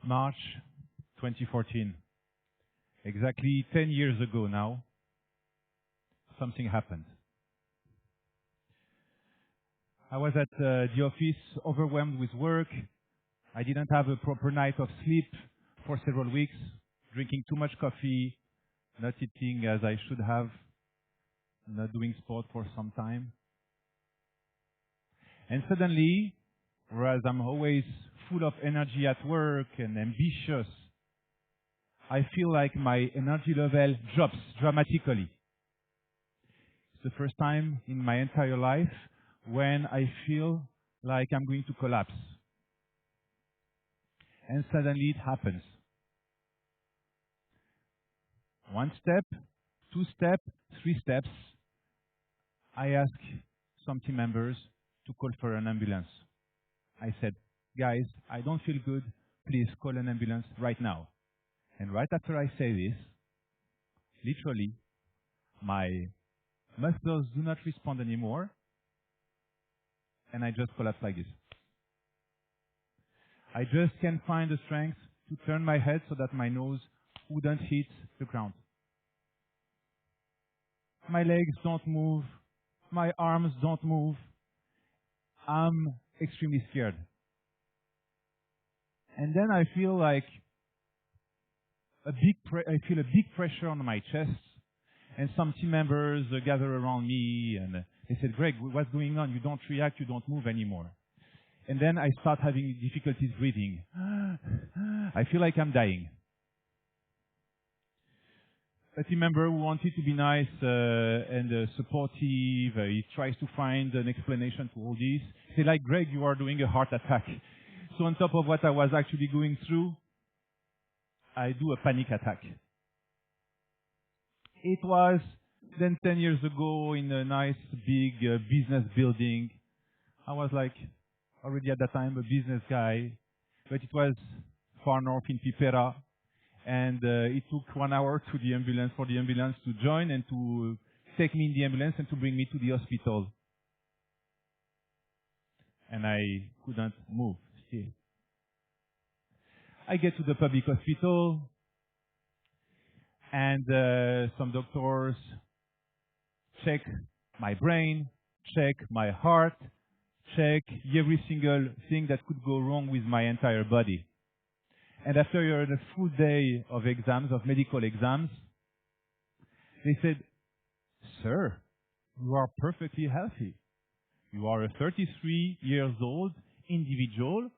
March 2014. Exactly 10 years ago now, something happened. I was at the office, overwhelmed with work. I didn't have a proper night of sleep for several weeks, drinking too much coffee, not eating as I should have, not doing sport for some time. And suddenly, whereas I'm always full of energy at work and ambitious, I feel like my energy level drops dramatically. It's the first time in my entire life when I feel like I'm going to collapse. And suddenly it happens. One step, two steps, three steps. I ask some team members to call for an ambulance. I said, guys, I don't feel good. Please call an ambulance right now. And right after I say this, literally, my muscles do not respond anymore, and I just collapse like this. I just can't find the strength to turn my head so that my nose wouldn't hit the ground. My legs don't move. My arms don't move. I'm extremely scared. And then I feel like I feel a big pressure on my chest, and some team members gather around me and they said, Greg, what's going on? You don't react, you don't move anymore. And then I start having difficulties breathing. I feel like I'm dying. A team member who wanted to be nice and supportive, he tries to find an explanation to all this. He said, like, Greg, you are doing a heart attack. So on top of what I was actually going through, I do a panic attack. It was then 10 years ago in a nice big business building. I was like, already at that time, a business guy, but it was far north in Pipera, and it took 1 hour for the ambulance to join and to take me in the ambulance and to bring me to the hospital. And I couldn't move still. I get to the public hospital, and some doctors check my brain, check my heart, check every single thing that could go wrong with my entire body. And after a full day of exams, of medical exams, they said, sir, you are perfectly healthy. You are a 33 years old individual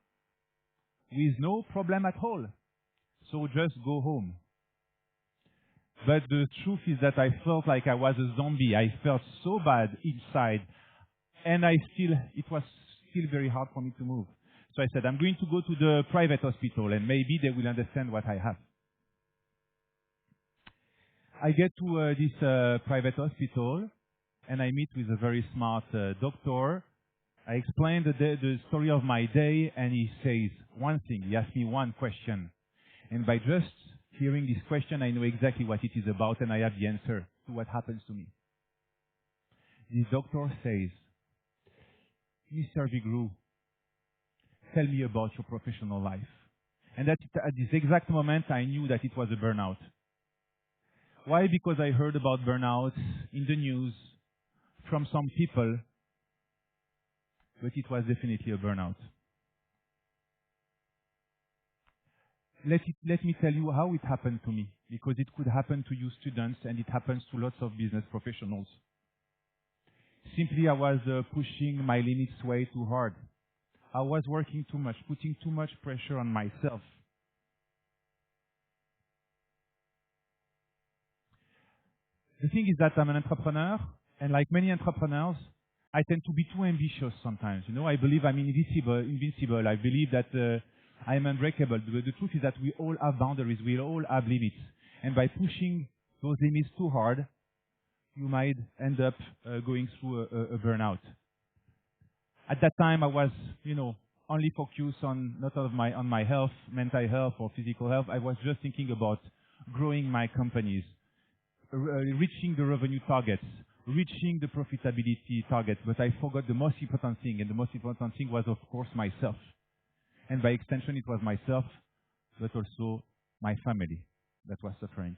with no problem at all. So just go home. But the truth is that I felt like I was a zombie. I felt so bad inside. And it was still very hard for me to move. So I said, I'm going to go to the private hospital and maybe they will understand what I have. I get to this private hospital and I meet with a very smart doctor. I explain the story of my day and he says one thing. He asks me one question. And by just hearing this question, I know exactly what it is about and I have the answer to what happens to me. The doctor says, Mr. Vigroux, tell me about your professional life. And at this exact moment, I knew that it was a burnout. Why? Because I heard about burnout in the news from some people, but it was definitely a burnout. Let me tell you how it happened to me, because it could happen to you students and it happens to lots of business professionals. Simply, I was pushing my limits way too hard. I was working too much, putting too much pressure on myself. The thing is that I'm an entrepreneur, and like many entrepreneurs, I tend to be too ambitious sometimes. You know, I believe I'm invincible. I believe that I'm unbreakable. But the truth is that we all have boundaries. We all have limits. And by pushing those limits too hard, you might end up going through a burnout. At that time, I was, only focused on not on my health, mental health or physical health. I was just thinking about growing my companies, reaching the revenue targets, reaching the profitability targets. But I forgot the most important thing, and the most important thing was, of course, myself. And by extension, it was myself, but also my family that was suffering.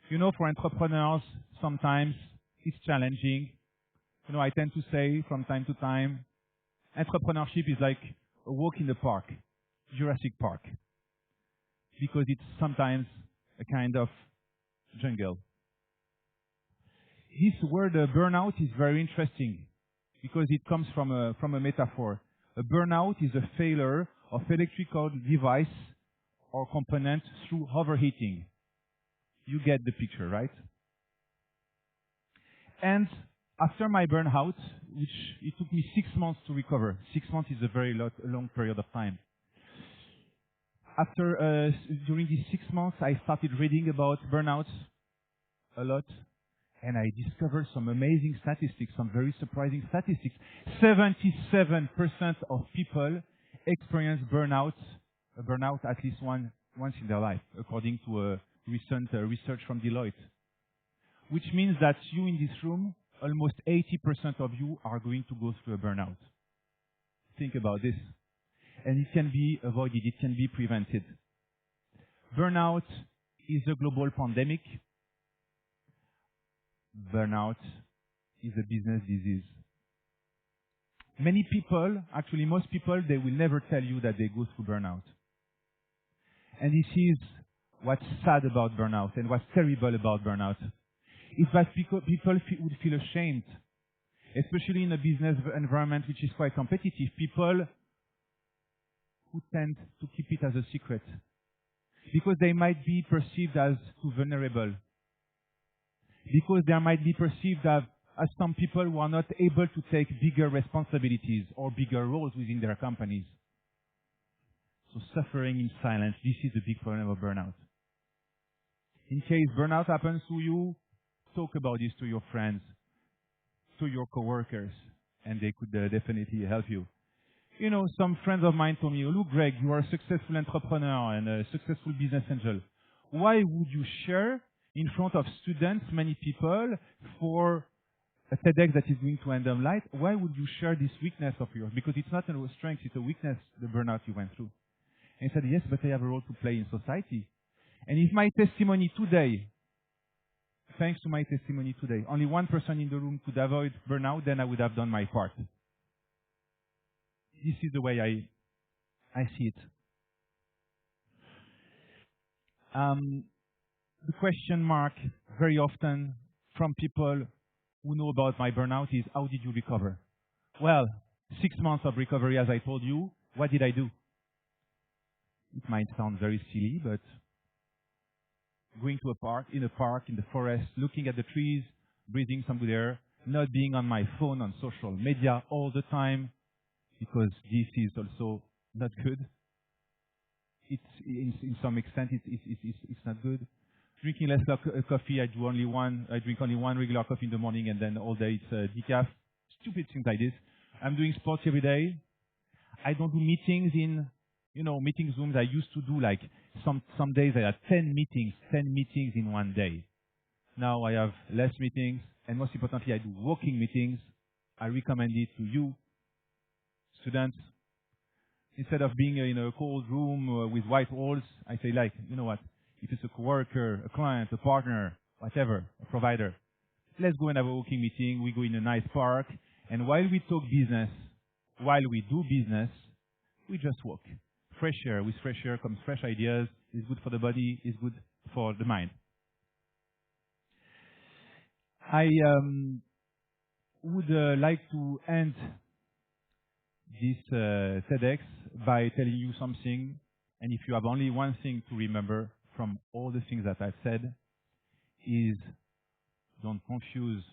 You know, for entrepreneurs, sometimes it's challenging. You know, I tend to say from time to time, entrepreneurship is like a walk in the park, Jurassic Park, because it's sometimes a kind of jungle. This word burnout is very interesting because it comes from a metaphor. A burnout is a failure of electrical device or component through overheating. You get the picture, right? And after my burnout, which it took me 6 months to recover. 6 months is a very long period of time. During these 6 months, I started reading about burnouts a lot, and I discovered some amazing statistics, some very surprising statistics. 77% of people experience burnout at least once in their life, according to a recent research from Deloitte. Which means that you in this room, almost 80% of you are going to go through a burnout. Think about this. And it can be avoided, it can be prevented. Burnout is a global pandemic. Burnout is a business disease. Many people, actually most people, they will never tell you that they go through burnout. And this is what's sad about burnout and what's terrible about burnout. Is that people would feel ashamed, especially in a business environment which is quite competitive. People who tend to keep it as a secret because they might be perceived as too vulnerable, because they might be perceived as some people who are not able to take bigger responsibilities or bigger roles within their companies. So suffering in silence, this is the big problem of burnout. In case burnout happens to you, talk about this to your friends, to your coworkers, and they could definitely help you. You know, some friends of mine told me, look, Greg, you are a successful entrepreneur and a successful business angel. Why would you share in front of students, many people, for a TEDx that is going to end them light? Why would you share this weakness of yours? Because it's not a strength, it's a weakness, the burnout you went through. And he said, yes, but I have a role to play in society. And if my testimony today, thanks to my testimony today, only one person in the room could avoid burnout, then I would have done my part. This is the way I see it. The question mark very often from people who know about my burnout is, how did you recover? Well, 6 months of recovery, as I told you. What did I do? It might sound very silly, but going to a park, in the forest, looking at the trees, breathing some good air, not being on my phone, on social media all the time, because this is also not good. It's in some extent it's not good. Drinking less coffee. I drink only one regular coffee in the morning, and then all day it's decaf. Stupid things like this. I'm doing sports every day. I don't do meetings in meeting Zooms. I used to do like some days I had 10 meetings in one day. Now I have less meetings, and most importantly, I do walking meetings. I recommend it to you, students. Instead of being in a cold room with white walls, I say, like, you know what? If it's a coworker, a client, a partner, whatever, a provider, let's go and have a walking meeting. We go in a nice park, and while we talk business, while we do business, we just walk. Fresh air. With fresh air comes fresh ideas. It's good for the body. It's good for the mind. I would like to end this TEDx by telling you something. And if you have only one thing to remember from all the things that I've said, is don't confuse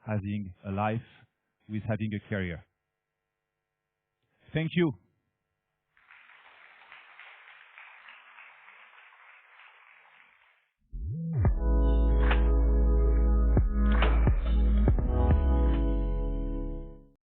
having a life with having a career. Thank you.